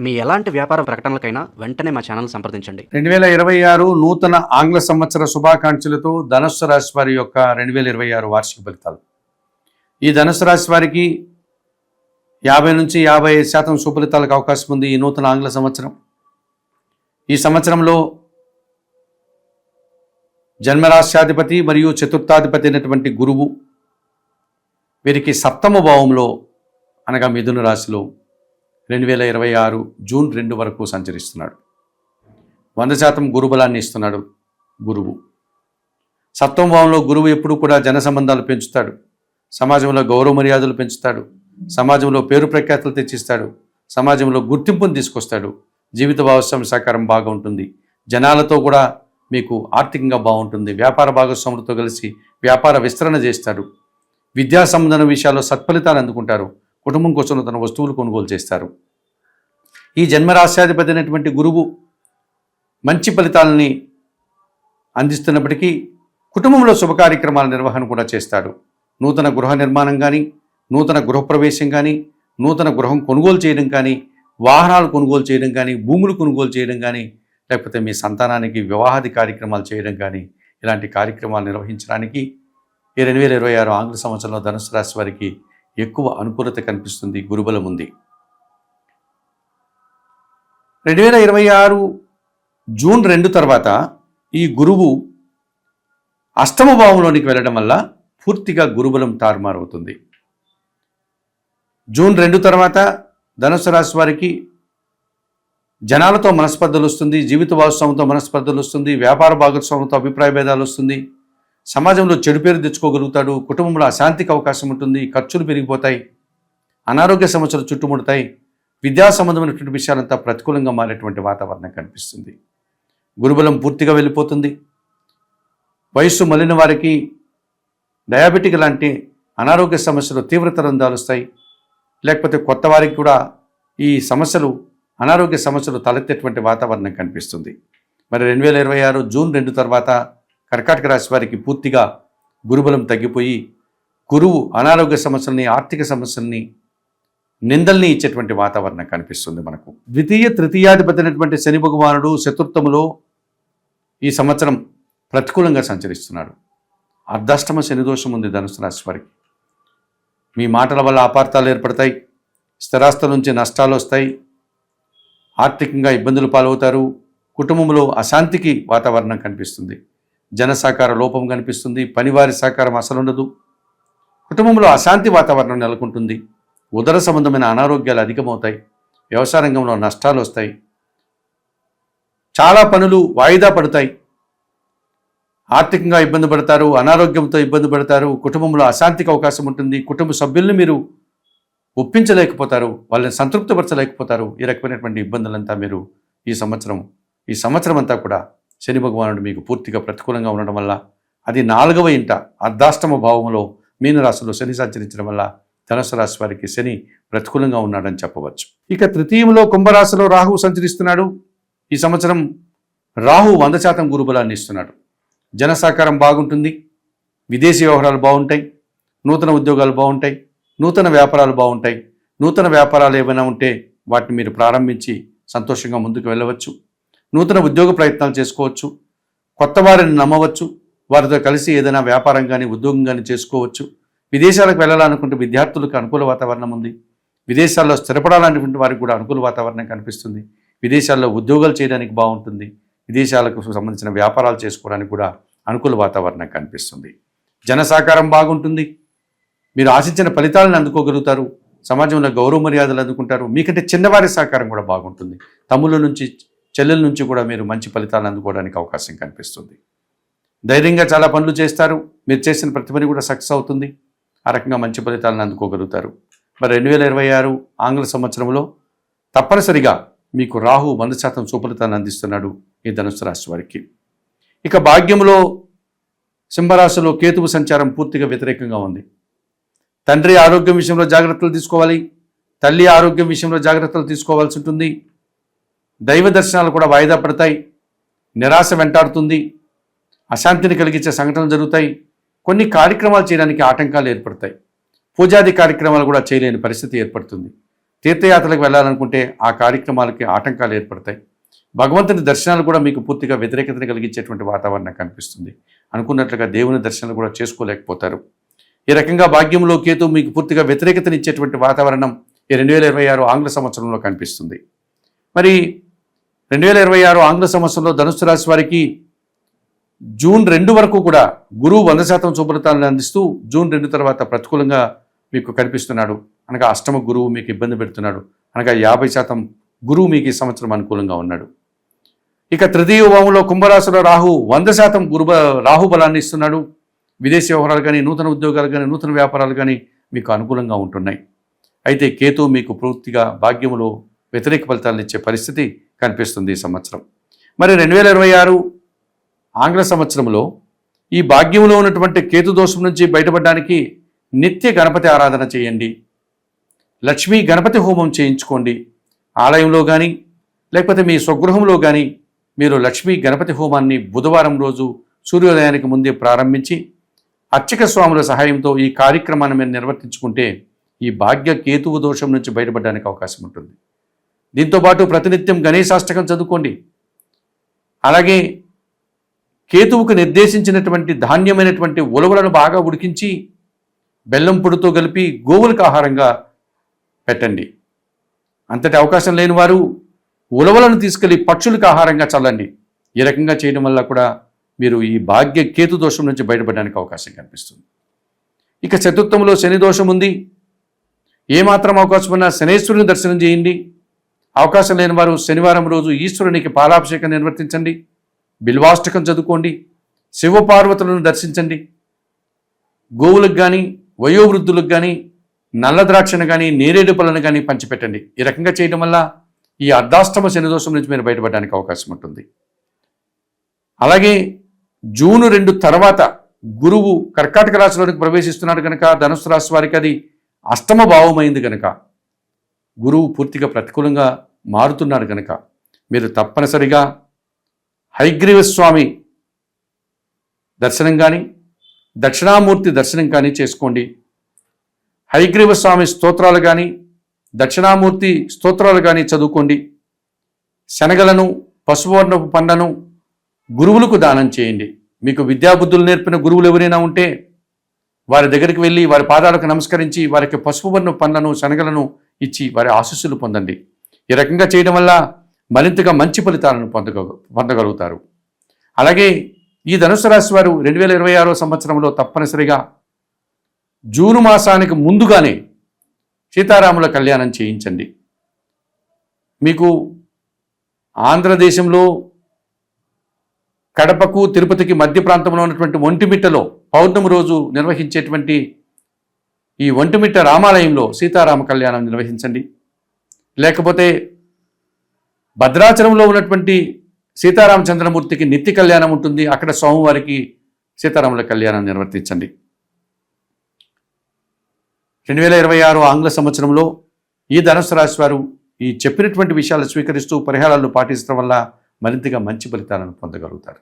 మీ ఎలాంటి వ్యాపార ప్రకటనలకైనా వెంటనే మా ఛానల్ సంప్రదించండి. 2026 నూతన ఆంగ్ల సంవత్సర శుభాకాంక్షలతో ధనుస్సు రాశి వారి యొక్క 2026 వార్షిక ఫలితాలు. ఈ ధనుస్సు రాశి వారికి 50 నుంచి 55% సుఫలితాలకు అవకాశం ఉంది ఈ నూతన ఆంగ్ల సంవత్సరం. ఈ సంవత్సరంలో జన్మరాశ్యాధిపతి మరియు చతుర్థాధిపతి అయినటువంటి గురువు వీరికి సప్తమ భావంలో అనగా మిథున రాశిలో 2026 జూన్ 2 వరకు సంచరిస్తున్నాడు. 100% గురుబలాన్ని ఇస్తున్నాడు గురువు. సప్తమ భావంలో గురువు ఎప్పుడు కూడా జన సంబంధాలు పెంచుతాడు, సమాజంలో గౌరవ మర్యాదలు పెంచుతాడు, సమాజంలో పేరు ప్రఖ్యాతులు తెచ్చిస్తాడు, సమాజంలో గుర్తింపును తీసుకొస్తాడు. జీవిత భాగస్వామి సహకారం బాగా ఉంటుంది, జనాలతో కూడా మీకు ఆర్థికంగా బాగుంటుంది, వ్యాపార భాగస్వాములతో కలిసి వ్యాపార విస్తరణ చేస్తాడు, విద్యా సంబంధమైన విషయాల్లో సత్ఫలితాలు అందుకుంటారు, కుటుంబం కోసం తన వస్తువులు కొనుగోలు చేస్తారు. ఈ జన్మరాశ్యాధిపతి అయినటువంటి గురువు మంచి ఫలితాలని అందిస్తున్నప్పటికీ కుటుంబంలో శుభ కార్యక్రమాల నిర్వహణ కూడా చేస్తాడు. నూతన గృహ నిర్మాణం కానీ, నూతన గృహప్రవేశం కానీ, నూతన గృహం కొనుగోలు చేయడం కానీ, వాహనాలు కొనుగోలు చేయడం కానీ, భూములు కొనుగోలు చేయడం కానీ, లేకపోతే మీ సంతానానికి వివాహాది కార్యక్రమాలు చేయడం కానీ, ఇలాంటి కార్యక్రమాలు నిర్వహించడానికి ఈ 2026 ఆంగ్ల సంవత్సరంలో ధనుసు రాశి వారికి ఎక్కువ అనుకూలత కనిపిస్తుంది, గురుబలం ఉంది. 2026 జూన్ 2 తర్వాత ఈ గురువు అష్టమ భావంలోనికి వెళ్ళడం వల్ల పూర్తిగా గురుబలం తారుమారవుతుంది. జూన్ 2 తర్వాత ధనుసు రాశి వారికి జనాలతో మనస్పర్ధలు వస్తుంది, జీవిత భాగస్వామితో మనస్పర్ధలు వస్తుంది, వ్యాపార భాగస్వామితో అభిప్రాయ భేదాలు వస్తుంది, సమాజంలో చెడు పేరు తెచ్చుకోగలుగుతాడు, కుటుంబంలో అశాంతికి అవకాశం ఉంటుంది, ఖర్చులు పెరిగిపోతాయి, అనారోగ్య సమస్యలు చుట్టుముడతాయి, విద్యా సంబంధమైనటువంటి విషయాలంతా ప్రతికూలంగా మారేటువంటి వాతావరణం కనిపిస్తుంది. గురుబలం పూర్తిగా వెళ్ళిపోతుంది. వయస్సు మళ్ళిన వారికి డయాబెటిక్ లాంటి అనారోగ్య సమస్యలు తీవ్రతరం దాలుస్తాయి, లేకపోతే కొత్త వారికి కూడా ఈ సమస్యలు అనారోగ్య సమస్యలు తలెత్తేటువంటి వాతావరణం కనిపిస్తుంది. మరి 2026 జూన్ 2 తర్వాత కర్కాటక రాశి వారికి పూర్తిగా గురుబలం తగ్గిపోయి గురువు అనారోగ్య సమస్యల్ని, ఆర్థిక సమస్యల్ని, నిందల్ని ఇచ్చేటువంటి వాతావరణం కనిపిస్తుంది మనకు. ద్వితీయ తృతీయాధిపతి అయినటువంటి శని భగవానుడు చతుర్థములో ఈ సంవత్సరం ప్రతికూలంగా సంచరిస్తున్నాడు. అర్ధాష్టమ శని దోషం ఉంది ధనుసు రాశి వారికి. మీ మాటల వల్ల అపార్థాలు ఏర్పడతాయి, స్థిరాస్తుల నుంచి నష్టాలు వస్తాయి, ఆర్థికంగా ఇబ్బందులు పాలవుతారు, కుటుంబంలో అశాంతికి వాతావరణం కనిపిస్తుంది, జన సహకార లోపం కనిపిస్తుంది, పనివారి సహకారం అసలు ఉండదు, కుటుంబంలో అశాంతి వాతావరణం నెలకొంటుంది, ఉదర సంబంధమైన అనారోగ్యాలు అధికమవుతాయి, వ్యవసాయ రంగంలో నష్టాలు వస్తాయి, చాలా పనులు వాయిదా పడతాయి, ఆర్థికంగా ఇబ్బంది పడతారు, అనారోగ్యంతో ఇబ్బంది పడతారు, కుటుంబంలో అశాంతికి అవకాశం ఉంటుంది, కుటుంబ సభ్యుల్ని మీరు ఒప్పించలేకపోతారు, వాళ్ళని సంతృప్తిపరచలేకపోతారు. ఈ రకమైనటువంటి ఇబ్బందులంతా మీరు ఈ సంవత్సరం అంతా కూడా శని భగవానుడు మీకు పూర్తిగా ప్రతికూలంగా ఉండడం వల్ల, అది 4వ ఇంట అర్ధాష్టమ భావంలో మీనరాశిలో శని సంచరించడం వల్ల ధనుసు రాశి వారికి శని ప్రతికూలంగా ఉన్నాడని చెప్పవచ్చు. ఇక తృతీయంలో కుంభరాశిలో రాహువు సంచరిస్తున్నాడు. ఈ సంవత్సరం రాహువు 100% గురుబలాన్ని ఇస్తున్నాడు. జన సహకారం బాగుంటుంది, విదేశీ వ్యవహారాలు బాగుంటాయి, నూతన ఉద్యోగాలు బాగుంటాయి, నూతన వ్యాపారాలు బాగుంటాయి. నూతన వ్యాపారాలు ఏమైనా ఉంటే వాటిని మీరు ప్రారంభించి సంతోషంగా ముందుకు వెళ్ళవచ్చు. నూతన ఉద్యోగ ప్రయత్నాలు చేసుకోవచ్చు, కొత్త వారిని నమ్మవచ్చు, వారితో కలిసి ఏదైనా వ్యాపారం కానీ ఉద్యోగం కానీ చేసుకోవచ్చు. విదేశాలకు వెళ్ళాలనుకుంటే విద్యార్థులకు అనుకూల వాతావరణం ఉంది, విదేశాల్లో స్థిరపడాలనేటువంటి వారికి కూడా అనుకూల వాతావరణం కనిపిస్తుంది, విదేశాల్లో ఉద్యోగాలు చేయడానికి బాగుంటుంది, విదేశాలకు సంబంధించిన వ్యాపారాలు చేసుకోవడానికి కూడా అనుకూల వాతావరణం కనిపిస్తుంది. జన సహకారం బాగుంటుంది, మీరు ఆశించిన ఫలితాలను అందుకోగలుగుతారు, సమాజంలో గౌరవ మర్యాదలు అందుకుంటారు. మీకంటే చిన్నవారి సహకారం కూడా బాగుంటుంది, తమ్ముళ్ళ నుంచి చెల్లెల నుంచి కూడా మీరు మంచి ఫలితాలను అందుకోవడానికి అవకాశం కనిపిస్తుంది. ధైర్యంగా చాలా పనులు చేస్తారు, మీరు చేసిన ప్రతి పని కూడా సక్సెస్ అవుతుంది, ఆ రకంగా మంచి ఫలితాలను అందుకోగలుగుతారు. మరి 2026 ఆంగ్ల సంవత్సరంలో తప్పనిసరిగా మీకు రాహు 100% సుఫలితాన్ని అందిస్తున్నాడు ఈ ధనుసు రాశి వారికి. ఇక భాగ్యంలో సింహరాశిలో కేతువు సంచారం పూర్తిగా వ్యతిరేకంగా ఉంది. తండ్రి ఆరోగ్యం విషయంలో జాగ్రత్తలు తీసుకోవాలి, తల్లి ఆరోగ్యం విషయంలో జాగ్రత్తలు తీసుకోవాల్సి ఉంటుంది. దైవ దర్శనాలు కూడా వాయిదా పడతాయి, నిరాశ వెంటాడుతుంది, అశాంతిని కలిగించే సంఘటనలు జరుగుతాయి, కొన్ని కార్యక్రమాలు చేయడానికి ఆటంకాలు ఏర్పడతాయి, పూజాది కార్యక్రమాలు కూడా చేయలేని పరిస్థితి ఏర్పడుతుంది. తీర్థయాత్రలకు వెళ్ళాలనుకుంటే ఆ కార్యక్రమాలకి ఆటంకాలు ఏర్పడతాయి. భగవంతుని దర్శనాలు కూడా మీకు పూర్తిగా వ్యతిరేకతను కలిగించేటువంటి వాతావరణం కనిపిస్తుంది. అనుకున్నట్లుగా దేవుని దర్శనాలు కూడా చేసుకోలేకపోతారు. ఈ రకంగా భాగ్యంలో కేతు మీకు పూర్తిగా వ్యతిరేకతనిచ్చేటువంటి వాతావరణం ఈ 2026 ఆంగ్ల సంవత్సరంలో కనిపిస్తుంది. మరి 2026 ఆంగ్ల సంవత్సరంలో ధనుస్సు రాశి వారికి జూన్ 2 వరకు కూడా గురువు 100% శుభ్రతలను అందిస్తూ జూన్ 2 తర్వాత ప్రతికూలంగా మీకు కనిపిస్తున్నాడు. అనగా అష్టమ గురువు మీకు ఇబ్బంది పెడుతున్నాడు. అనగా 50% గురువు మీకు ఈ సంవత్సరం అనుకూలంగా ఉన్నాడు. ఇక తృతీయ భావంలో కుంభరాశిలో రాహు 100% రాహు బలాన్ని ఇస్తున్నాడు. విదేశీ వ్యవహారాలు కానీ, నూతన ఉద్యోగాలు కానీ, నూతన వ్యాపారాలు కానీ మీకు అనుకూలంగా ఉంటున్నాయి. అయితే కేతు మీకు పూర్తిగా భాగ్యములో వ్యతిరేక ఫలితాలను ఇచ్చే పరిస్థితి కనిపిస్తుంది ఈ సంవత్సరం. మరి 2026 ఆంగ్ల సంవత్సరంలో ఈ భాగ్యంలో ఉన్నటువంటి కేతు దోషం నుంచి బయటపడడానికి నిత్య గణపతి ఆరాధన చేయండి. లక్ష్మీ గణపతి హోమం చేయించుకోండి. ఆలయంలో కానీ లేకపోతే మీ స్వగృహంలో కానీ మీరు లక్ష్మీ గణపతి హోమాన్ని బుధవారం రోజు సూర్యోదయానికి ముందే ప్రారంభించి అర్చక స్వాముల సహాయంతో ఈ కార్యక్రమాన్ని మీరు నిర్వర్తించుకుంటే ఈ భాగ్య కేతువు దోషం నుంచి బయటపడడానికి అవకాశం ఉంటుంది. దీంతోపాటు ప్రతినిత్యం గణేశాష్టకం చదువుకోండి. అలాగే కేతువుకు నిర్దేశించినటువంటి ధాన్యమైనటువంటి ఉలవలను బాగా ఉడికించి బెల్లం పొడితో కలిపి గోవులకు ఆహారంగా పెట్టండి. అంతటి అవకాశం లేని వారు ఉలవలను తీసుకెళ్లి పక్షులకు ఆహారంగా చల్లండి. ఈ రకంగా చేయడం వల్ల కూడా మీరు ఈ భాగ్య కేతు దోషం నుంచి బయటపడడానికి అవకాశం కనిపిస్తుంది. ఇక చతుర్థంలో శని దోషం ఉంది. ఏమాత్రం అవకాశం ఉన్నా శనేశ్వరుని దర్శనం చేయండి. అవకాశం లేని వారు శనివారం రోజు ఈశ్వరునికి పాలాభిషేకం నిర్వర్తించండి. బిల్వాష్టకం చదువుకోండి. శివపార్వతులను దర్శించండి. గోవులకు కానీ వయోవృద్ధులకు కానీ నల్ల ద్రాక్షను కానీ నేరేడు పళ్ళను కానీ పంచిపెట్టండి. ఈ రకంగా చేయడం వల్ల ఈ అర్ధాష్టమ శని దోషం నుంచి మీరు బయటపడడానికి అవకాశం ఉంటుంది. అలాగే జూన్ 2 తర్వాత గురువు కర్కాటక రాశిలోనికి ప్రవేశిస్తున్నాడు కనుక ధనుసు రాశి వారికి అది అష్టమ భావమైంది కనుక గురువు పూర్తిగా ప్రతికూలంగా మారుతున్నాడు కనుక మీరు తప్పనిసరిగా హయగ్రీవ స్వామి దర్శనం కానీ దక్షిణామూర్తి దర్శనం కానీ చేసుకోండి. హయగ్రీవ స్వామి స్తోత్రాలు కానీ దక్షిణామూర్తి స్తోత్రాలు కానీ చదువుకోండి. శనగలను పసుపువర్ణపు పండ్లను గురువులకు దానం చేయండి. మీకు విద్యాబుద్ధులు నేర్పిన గురువులు ఎవరైనా ఉంటే వారి దగ్గరికి వెళ్ళి వారి పాదాలకు నమస్కరించి వారికి పసుపువర్ణపు పండ్లను శనగలను ఇచ్చి వారి ఆశీస్సులు పొందండి. ఈ రకంగా చేయడం వల్ల మరింతగా మంచి ఫలితాలను పొందగలుగుతారు. అలాగే ఈ ధనుసు రాశి వారు 2026 సంవత్సరంలో తప్పనిసరిగా జూను మాసానికి ముందుగానే సీతారాముల కళ్యాణం చేయించండి. మీకు ఆంధ్రదేశంలో కడపకు తిరుపతికి మధ్య ప్రాంతంలో ఉన్నటువంటి ఒంటిమిట్టలో పౌర్ణమి రోజు నిర్వహించేటువంటి ఈ ఒంటిమిట్ట రామాలయంలో సీతారామ కళ్యాణం నిర్వహించండి. లేకపోతే భద్రాచలంలో ఉన్నటువంటి సీతారామచంద్రమూర్తికి నిత్య కళ్యాణం ఉంటుంది. అక్కడ స్వామివారికి సీతారాముల కళ్యాణం నిర్వర్తించండి. 2026 ఆంగ్ల సంవత్సరంలో ఈ ధనుసు రాశి వారు ఈ చెప్పినటువంటి విషయాలు స్వీకరిస్తూ పరిహారాలు పాటించడం వల్ల మరింతగా మంచి ఫలితాలను పొందగలుగుతారు.